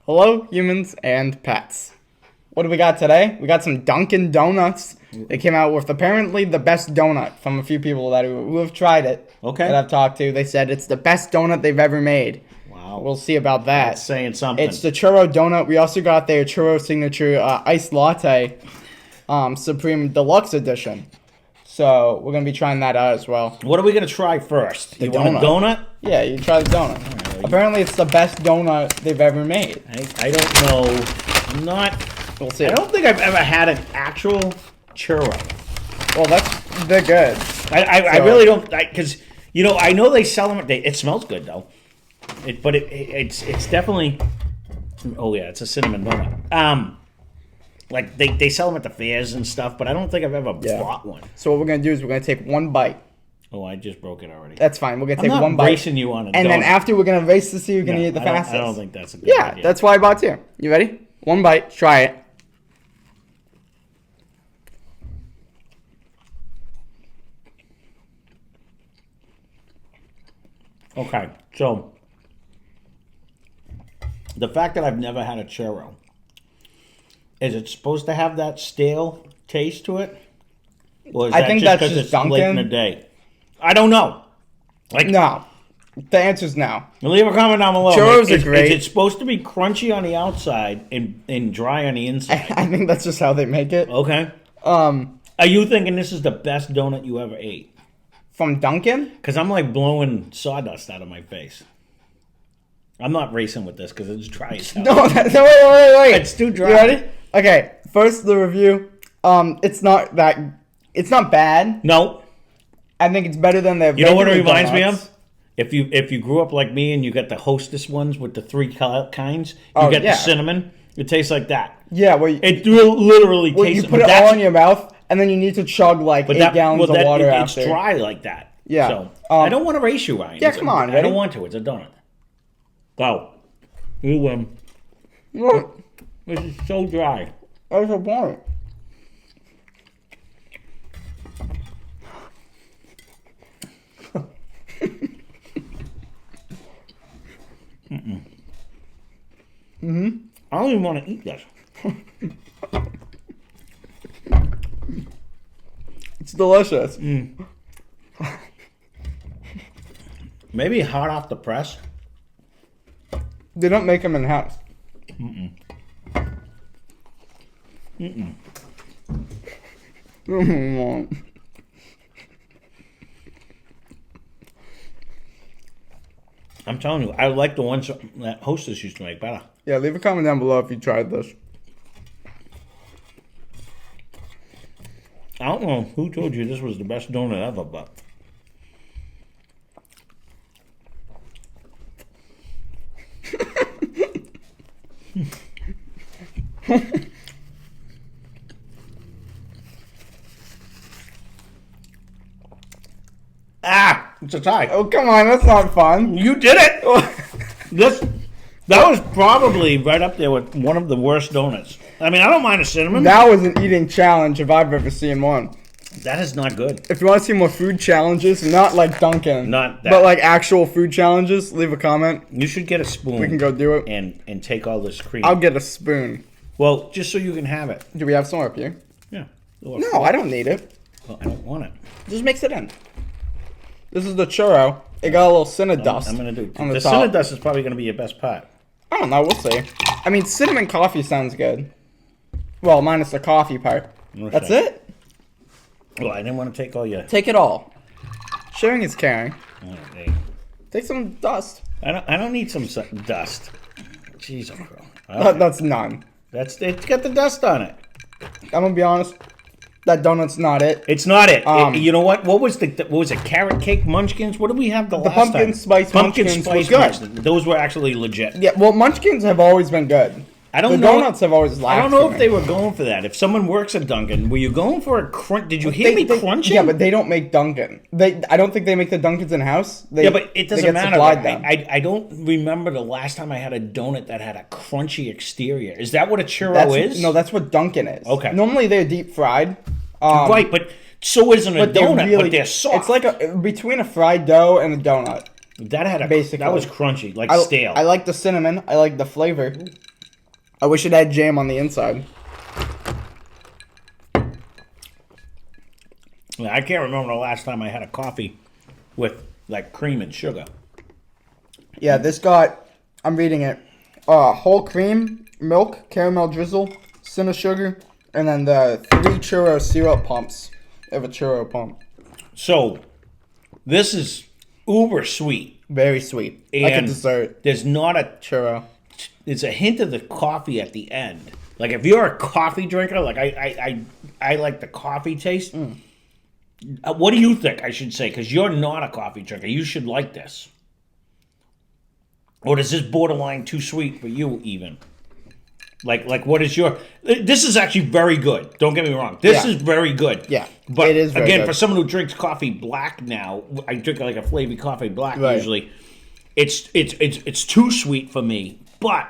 Hello, humans and pets. What do we got today? We got some Dunkin' Donuts. They came out with apparently the best donut from a few people who have tried it. Okay. That I've talked to. They said it's the best donut they've ever made. Wow. We'll see about that. That's saying something. It's the Churro donut. We also got their Churro signature iced latte, Supreme Deluxe Edition. So we're gonna be trying that out as well. What are we gonna try first? You want a donut? Yeah, you try the donut. Right. Apparently, it's the best donut they've ever made. I don't know. I'm not. We'll see. I don't think I've ever had an actual churro. Well, they're good. I really don't, because I know they sell them. It smells good though. It's definitely. Oh yeah, it's a cinnamon donut. Like they sell them at the fairs and stuff, but I don't think I've ever bought one. So what we're gonna do is we're gonna take one bite. Oh, I just broke it already. That's fine. We're gonna take I'm not one bite. racing you on a and donut. then after we're gonna race to see who can eat it the fastest. I don't think that's a good idea. Yeah, that's why I bought two. You ready? One bite. Try it. Okay, so the fact that I've never had a churro, is it supposed to have that stale taste to it? Or is I that think just that's because just it's Dunkin'. late in the day? I don't know. No. The answer's no. Leave a comment down below. Churros are great. Is it supposed to be crunchy on the outside and dry on the inside? I think that's just how they make it. Okay. Are you thinking this is the best donut you ever ate? From Dunkin'? Because I'm like blowing sawdust out of my face. I'm not racing with this because it's dry as hell. No, wait. It's too dry. You ready? Okay, first the review. It's not bad. No. I think it's better than the. You know what it reminds me donuts. of? If you grew up like me and you got the Hostess ones with the three kinds, you Oh, get yeah. the cinnamon. It tastes like that. Yeah, well, It literally tastes. you put it all in your mouth, and then you need to chug like 8 gallons of water after. It's dry like that. Yeah. So I don't want to race you, Ryan. Yeah, come on, I ready? don't want to. It's a donut. Go. You win. Look, This is so dry. that's the point. I don't even want to eat this. It's delicious. Maybe hot off the press. They don't make them in house. I'm telling you, I like the ones that Hostess used to make better. Yeah, leave a comment down below if you tried this. I don't know who told you this was the best donut ever, but it's a tie. Oh, come on, that's not fun. You did it. That was probably right up there with one of the worst donuts. I mean, I don't mind a cinnamon. That was an eating challenge if I've ever seen one. That is not good. If you want to see more food challenges, not like Dunkin', Not that. but like actual food challenges, leave a comment. You should get a spoon. We can go do it. and take all this cream. I'll get a spoon. Well, just so you can have it. Do we have some up here? Yeah. No, I don't need it. Well, I don't want it. Just mix it in. This is the churro. It got a little cinnamon dust. I'm gonna do on the the cinnamon top. dust is probably gonna be your best part. I don't know. We'll see. I mean, cinnamon coffee sounds good. Well, minus the coffee part. Okay. That's it. Well, I didn't want to take all your. Take it all. Sharing is caring. All right, there you go. Take some dust. I don't need some dust. Jeez, girl. That's none. It's got the dust on it. I'm gonna be honest. That donut's not it. It's not it. You know what? What was it? Carrot cake munchkins? What did we have the last time? pumpkin spice munchkins was good. munchkins. Those were actually legit. Yeah, well, munchkins have always been good. I don't The know. donuts have always lacked. I don't know for if me. they were going for that. If someone works at Dunkin', were you going for a crunch? Did you hear me crunching? Yeah, but they don't make Dunkin'. I don't think they make the Dunkins in house. Yeah, but it doesn't matter. Supplied them. I don't remember the last time I had a donut that had a crunchy exterior. Is that what a churro is? No, that's what Dunkin' is. Okay. Normally they're deep fried. Right, but so isn't a donut, but they're soft. It's like between a fried dough and a donut. that had basically. that was crunchy, like stale. I like the cinnamon. I like the flavor. I wish it had jam on the inside. I can't remember the last time I had a coffee with like cream and sugar. Yeah, this got, I'm reading it, whole cream, milk, caramel drizzle, cinnamon sugar, and then the 3 churro syrup pumps. They have a churro pump. So, this is uber sweet. Very sweet. And like a dessert. There's not a Churro. There's a hint of the coffee at the end. Like if you're a coffee drinker, like I like the coffee taste. What do you think? I should say, because you're not a coffee drinker, you should like this. Or is this borderline too sweet for you even? Like what is your? This is actually very good. Don't get me wrong. This is very good. Yeah, but it is very again, good. for someone who drinks coffee black now, I drink like a flavy coffee black Right. usually. It's too sweet for me, but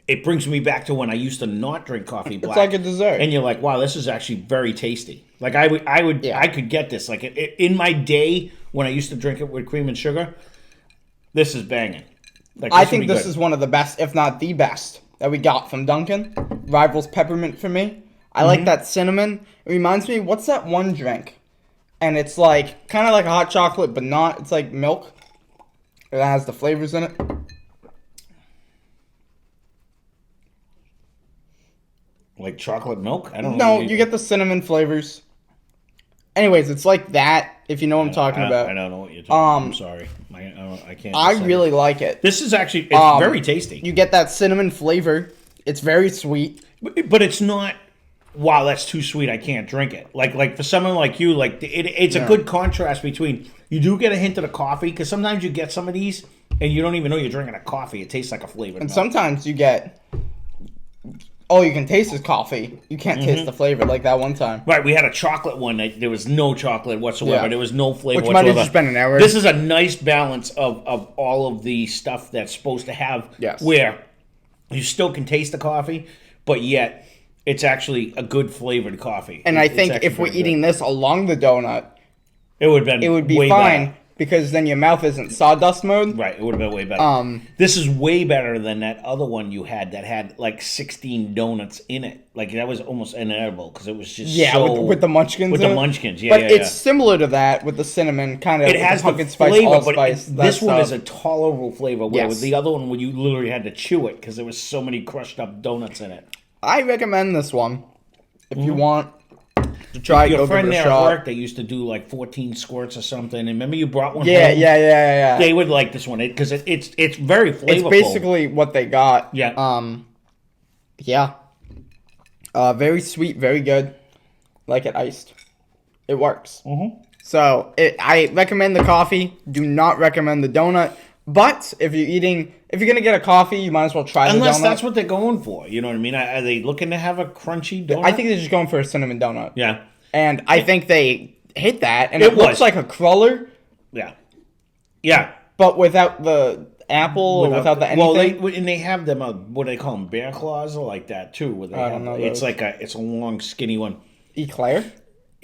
it brings me back to when I used to not drink coffee black. It's like a dessert. And you're like, wow, this is actually very tasty. Like I could get this. Like in my day when I used to drink it with cream and sugar, this is banging. Like, I think this is one of the best, if not the best, that we got from Dunkin. Rivals peppermint for me. I like that cinnamon. It reminds me, what's that one drink? And it's like, kind of like a hot chocolate, but not. It's like milk. It has the flavors in it. Like chocolate milk? I don't No, know. you get the cinnamon flavors. Anyways, it's like that, if you know what I'm talking about. I don't know what you're talking about. I'm sorry. I can't. I decide. really like it. This is actually it's very tasty. You get that cinnamon flavor. It's very sweet. But it's not. Wow, that's too sweet. I can't drink it. Like for someone like you, like it's a good contrast between. You do get a hint of the coffee because sometimes you get some of these and you don't even know you're drinking a coffee. It tastes like a flavored. And milk. sometimes you get. All you can taste is coffee. You can't taste the flavor like that one time. Right, we had a chocolate one that there was no chocolate whatsoever. Yeah. There was no flavor Which whatsoever. might have just been an error. This is a nice balance of all of the stuff that's supposed to have. Yes. Where you still can taste the coffee, but yet it's actually a good flavored coffee. And I think if we're eating this along the donut, it would have been it would be way fine better. because then your mouth isn't sawdust mode. Right, it would have been way better. This is way better than that other one you had that had like 16 donuts in it. Like that was almost inedible because it was just with the munchkins. With in the it. munchkins, yeah, But yeah, it's similar to that with the cinnamon kind of. It has the pumpkin spice, flavor, but allspice. this one is stuff. a tolerable flavor. Where Yes. with the other one, where you literally had to chew it because there was so many crushed up donuts in it. I recommend this one if you want to try. Your Go friend give it a there at shot. work, they used to do like 14 squirts or something. And remember you brought one Yeah, home? yeah. They would like this one because it's very flavorful. It's basically what they got. Yeah. Yeah. Very sweet, very good. Like it iced. It works. Mm-hmm. So I recommend the coffee. Do not recommend the donut. But if you're gonna get a coffee, you might as well try the donut. Unless that's what they're going for. You know what I mean? Are they looking to have a crunchy donut? I think they're just going for a cinnamon donut. Yeah. And I think they hit that, and It it looks was. like a cruller, Yeah. Yeah. but without the apple or without the anything. Well, and they have them, what do they call them, bear claws or like that too. Where they I don't know it's those. like it's a long, skinny one. Eclair?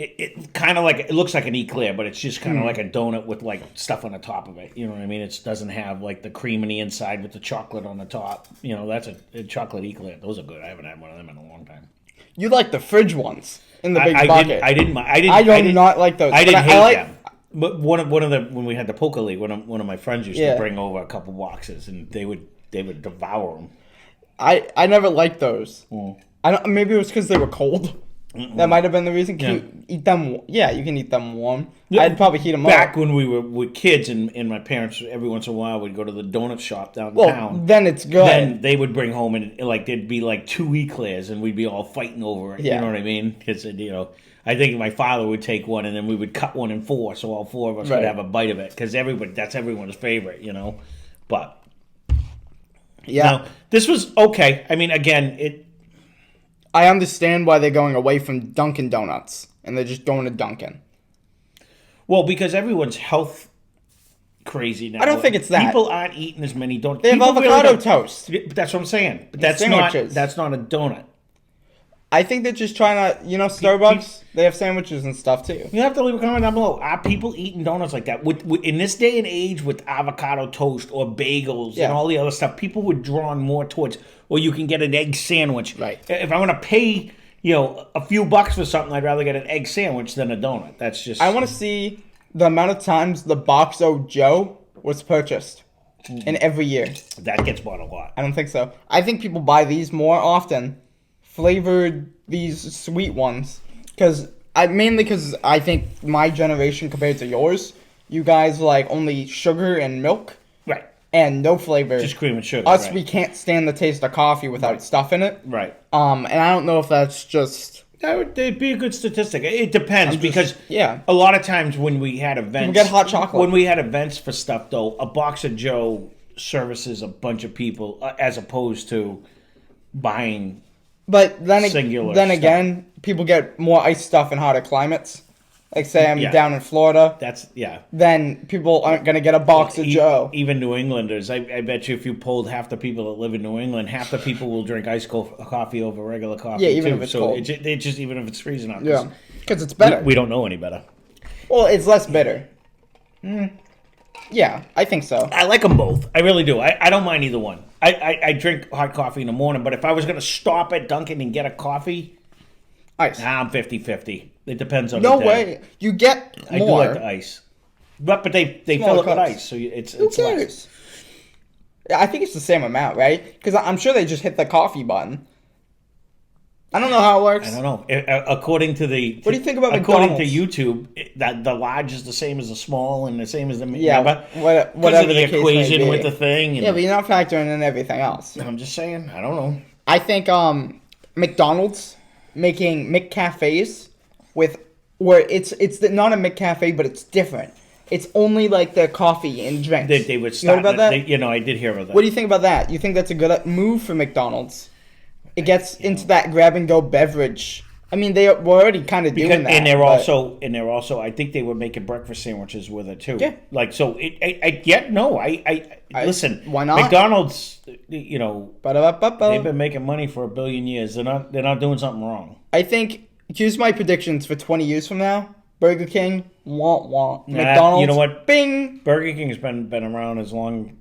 It kind of like it looks like an eclair, but it's just kind of like a donut with like stuff on the top of it. You know what I mean? It doesn't have like the cream in the inside with the chocolate on the top. You know, that's a chocolate eclair. Those are good. I haven't had one of them in a long time. You like the fridge ones in the big I bucket. I do not like those. I didn't but hate like, them. But one of the when we had the poker league, one of my friends used to bring over a couple boxes, and they would devour them. I never liked those. I don't. Maybe it was because they were cold. That might have been the reason. Can you eat them? Yeah, you can eat them warm. Yeah. I'd probably heat them Back up. when we were kids, and my parents every once in a while would go to the donut shop downtown. Then it's good. Then they would bring home and like there'd be like 2 eclairs, and we'd be all fighting over it. Yeah. You know what I mean? Because I think my father would take one, and then we would cut one in 4, so all 4 of us would have a bite of it. Because that's everyone's favorite, you know. But now, this was okay. I mean, again, I understand why they're going away from Dunkin' Donuts and they're just going to Dunkin'. Well, because everyone's health crazy now. I don't think it's that. People aren't eating as many donuts. They have People avocado really don't. toast. But that's what I'm saying. But that's sandwiches. not a donut. I think they're just trying to, Starbucks, they have sandwiches and stuff too. You have to leave a comment down below. Are people eating donuts like that? With in this day and age with avocado toast or bagels and all the other stuff, people were drawn more towards, or you can get an egg sandwich. Right. If I'm going to pay, a few bucks for something, I'd rather get an egg sandwich than a donut. That's just... I want to see the amount of times the Box O Joe was purchased in every year. That gets bought a lot. I don't think so. I think people buy these more often, flavored these sweet ones, mainly because I think my generation compared to yours, you guys like only sugar and milk, right, and no flavor. Just cream and sugar. Us, right. We can't stand the taste of coffee without stuff in it. Right. And I don't know if that's just... That would be a good statistic. It depends because a lot of times when we had events, people get hot chocolate. When we had events for stuff, though, a Box of Joe services a bunch of people as opposed to buying. But then again, people get more iced stuff in hotter climates. Like say I'm down in Florida. Then people aren't gonna get a Box of Joe. Even New Englanders, I bet you if you polled half the people that live in New England, half the people will drink iced coffee over regular coffee. Yeah, even if it's cold. It just even if it's freezing out. Yeah, because it's better. We don't know any better. Well, it's less bitter. Yeah, I think so. I like them both. I really do. I don't mind either one. I drink hot coffee in the morning, but if I was going to stop at Dunkin and get a coffee, ice. I'm 50-50. It depends on the day. No way. You get more. I do like the ice. But they fill it with ice, so it's Who cares? less. I think it's the same amount, right? Because I'm sure they just hit the coffee button. I don't know how it works. I don't know. According to the... What do you think about according McDonald's? to YouTube, that the large is the same as the small and the same as the... Yeah, whatever the the case equation may be. with the thing. And, yeah, but you're not factoring in everything else. I'm just saying. I don't know. I think McDonald's making McCafes where it's not a McCafe, but it's different. It's only like the coffee and drinks. They would start... You heard about that? I did hear about that. What do you think about that? You think that's a good move for McDonald's? It gets into that grab-and-go beverage. I mean, they were already kind of doing that. And they're also. I think they were making breakfast sandwiches with it too. Yeah. Like so. Listen. Why not? McDonald's. Ba-da-ba-ba-ba. They've been making money for 1 billion years. They're not doing something wrong. I think. Here's my predictions for 20 years from now. Burger King, wah. McDonald's, you know what? Bing. Burger King has been around as long.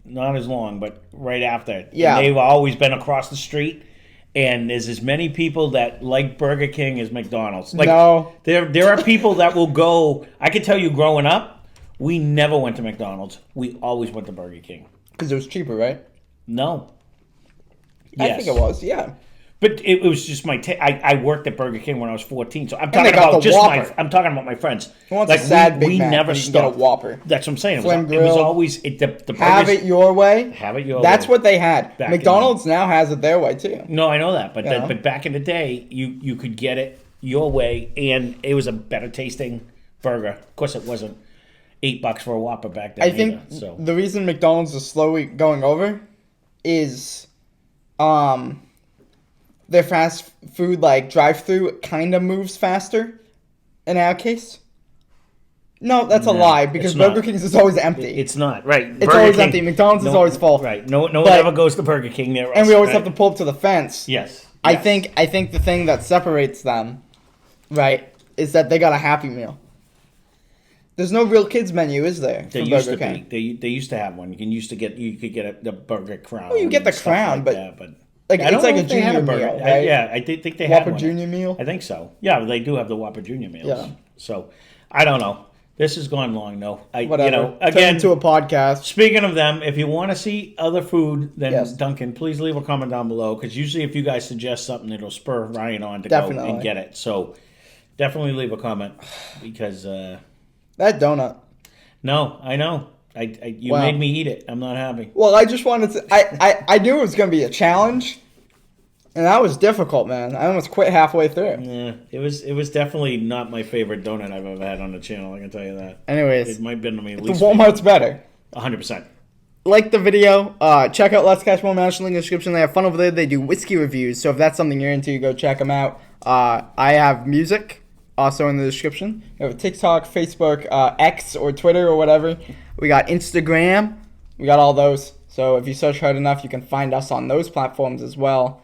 Not as long, but right after. Yeah. And they've always been across the street. And there's as many people that like Burger King as McDonald's. Like, no. There are people that will go... I can tell you growing up, we never went to McDonald's. We always went to Burger King. Because it was cheaper, right? No. I think it was, yeah. But it was just my... I worked at Burger King when I was 14, so I'm And they talking got about the just Whopper. I'm talking about my friends. Who wants a sad Big Mac never when you can get a stopped. Whopper? That's what I'm saying. Flame It was grill. always... the Have burgers, it your way. Have it your way. That's what they had. Back McDonald's now has it their way, too. No, I know that, but Yeah. but back in the day, you could get it your way, and it was a better tasting burger. Of course, it wasn't $8 for a Whopper back then. I think either, so. the reason McDonald's is slowly going over is their fast food drive-through kind of moves faster in our case. No, that's a lie because it's not. Burger King's is always empty. It's not right. It's always empty. McDonald's is always full. Right. No one ever goes to Burger King near us. And we always have to pull up to the fence. Yes. I think the thing that separates them, right, is that they got a Happy Meal. There's no real kids menu, is there? There for used Burger to King? be. They used to have one. You could get the Burger Crown. Well, you get the and stuff Crown, like but that, but I don't it's know like if they had a meal, right? I think they Whopper had one. Junior meal. I think so. Yeah, they do have the Whopper Junior meals. Yeah. So I don't know. This has gone long, though. Whatever. Again, Turn into a podcast. Speaking of them, if you want to see other food than Yes. Dunkin', please leave a comment down below because usually if you guys suggest something, it'll spur Ryan on to Definitely. go and get it. So definitely leave a comment because That donut. no, I know. You Wow. made me eat it. I'm not happy. Well, I just wanted to. I knew it was going to be a challenge, and that was difficult, man. I almost quit halfway through. Yeah, it was definitely not my favorite donut I've ever had on the channel. I can tell you that. Anyways, It might have been to me at the least Walmart's better. 100%. Like the video. Check out Let's Catch More Manchaug link in the description. They have fun over there. They do whiskey reviews, so if that's something you're into, go check them out. I have music also in the description. We have a TikTok, Facebook, X, or Twitter, or whatever. We got Instagram. We got all those. So if you search hard enough, you can find us on those platforms as well.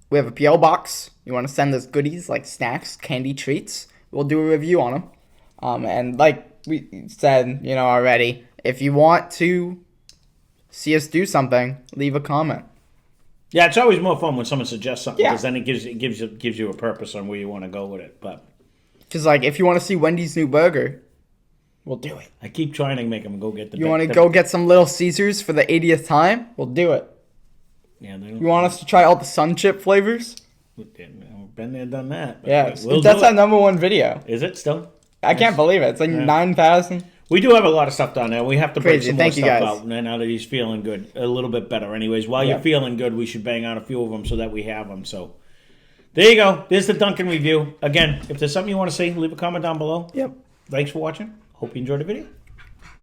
We have a PO box. You want to send us goodies like snacks, candy, treats. We'll do a review on them. And like we said, already, if you want to see us do something, leave a comment. Yeah, it's always more fun when someone suggests something Yeah. because then it gives you a purpose on where you want to go with it. But Because like if you want to see Wendy's new burger, we'll do it. I keep trying to make them go get the. You want to go get some Little Caesars for the 80th time? We'll do it. Yeah, You want us to try all the sun chip flavors? Been there, done that. But Yeah, we'll that's do our it. #1 video. Is it still? I can't believe it. It's like 9,000. We do have a lot of stuff down there. We have to break Crazy. some more Thank you, stuff guys. out now that he's feeling good, a little bit better. Anyways, while Yeah. you're feeling good, we should bang out a few of them so that we have them. So there you go. There's the Dunkin' review. Again, if there's something you want to see, leave a comment down below. Yep. Thanks for watching. Hope you enjoyed the video.